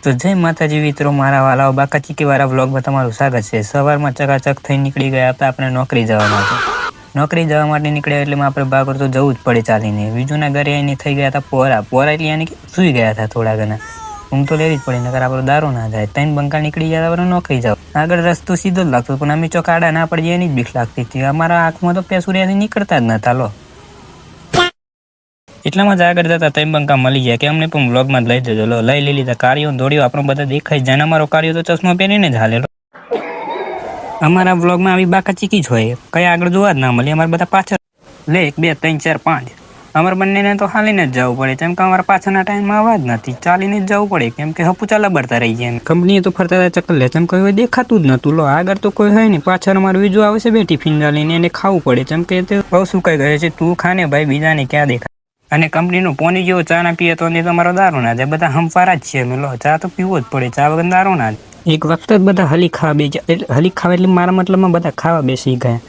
તો જય માતાજી મિત્રો, મારા વાલાઓ બાકા ચીકી વાળા વ્લોગમાં તમારું સ્વાગત છે। સવારમાં ચકાચક થઈ નીકળી ગયા હતા આપણે નોકરી જવા માટે। નોકરી જવા માટે નીકળ્યા એટલે આપણે બાગર તો જવું જ પડે ચાલીને। બીજુના ઘરે આવીને થઈ ગયા હતા પોરા એટલે યાની કે સૂઈ ગયા હતા થોડા ઘણા। ઊંઘ તો લેવી જ પડે નકર આપણો દારૂ ના જાય। 3 બંકા નીકળી ગયા આપણે નોકરી જાવ। આગળ રસ્તો સીધો જ લાગતો પણ અમે ચોક આડા ના પડી એની જ બીક લાગતી હતી। અમારા આંખમાં તો પેસુરિયાથી નીકળતા જ નતા લો। એટલામાં જ આગળ જતા 3 બંકા મળી ગયા કે અમને પણ વ્લોગમાં લઈ જજો। લો લઈ લીધા કાર્યો દોડ્યો આપણો બધા દેખાય જાય। અમારો કાર્યો તો ચશ્મા પહેરીને જ હાલે। અમારા વ્લોગમાં આવી બાકા ચીકી જ હોય, કઈ આગળ જોવા જ ના મળે। અમારા બધા પાછળ લે 1 2 3 4 5 અમારા બંનેને તો હાલીને જ જવું પડે, કેમ કે અમારા પાછળના ટાઈમમાં અવાજ નથી, ચાલીને જ જવું પડે કેમ કે હપુચા લબડતા રહી ગયા। કંપનીએ તો ફરતા ચક્કર લે કેમ કે દેખાતું જ નતું। લો આગળ તો કોઈ હોય નહીં, પાછળ અમારું બીજું આવે છે બે ટિફિન લઈને એને ખાવું પડે કેમ કે તે બહુ સુકાઈ ગયો છે। તું ખાને ભાઈ, બીજાને ક્યાં દેખાય। અને કંપનીનું પોની જેવો ચા ના પીએ તો તમારો દારૂ ના જાય। બધા હમફારા જ છે અમે। લો ચા તો પીવો જ પડે, ચા વગર દારૂ ના જાય। એક વખત જ બધા હલી ખાવા બેસી હલી ખાવા એટલે મારા મતલબમાં બધા ખાવા બેસી ગયા।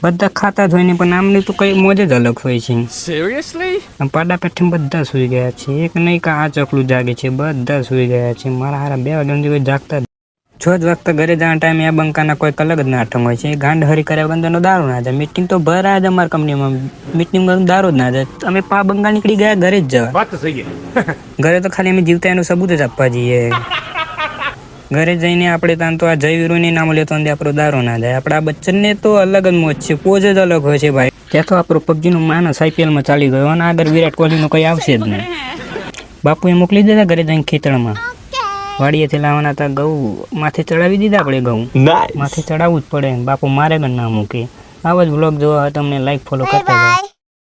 બધા ખાતા જ હોય ને પણ આમની તો કઈ મોજ જ અલગ હોય છે। સિરિયસલી પાડા પેઠે બધા સુઈ ગયા છે। એક નહીં કે આ ચકલું જાગે છે, બધા સુઈ ગયા છે। મારા હારા 2 વાગ્યા સુધી જાગતા જ વખત ઘરે જવાના ટાઈમે આ બંકાના કોઈ અલગ જ નાટક હોય છે। ગાંડ હરી કર્યા વગરનો દારૂ ના જાય। મીટિંગ તો ભરાય જ અમારી કંપનીમાં, મીટિંગમાં દારૂ જ ના જાય। અમે 5 બંકા નીકળી ગયા ઘરે જ જવા। વાત તો સહી છે। ઘરે તો ખાલી અમે જીવતા એનું સબૂત જ આપવા જઈએ। ઘરે જઈને આપણે ત્યાં તો આ જયવીરોને નામ લેતો આપણો દારૂ ના જાય। આપણા બચ્ચનને તો અલગ જ મોજ છે, પોજ જ અલગ હોય છે ભાઈ। ત્યાં તો આપણો પબજીનો માણસ IPLમાં ચાલી ગયો અને આગળ વિરાટ કોહલીનો કંઈ આવશે જ નહીં। બાપુએ મોકલી દીધા ઘરે જઈને ખેતરમાં। વાડીએથી લાવવાના હતા ઘઉં, માથે ચડાવી દીધા આપણે ઘઉં। માથે ચડાવવું જ પડે, બાપુ મારે પણ ના મૂકે। આવા જ વ્લોગ જોવા હોય તો અમને લાઈક ફોલો કરતા જાઓ।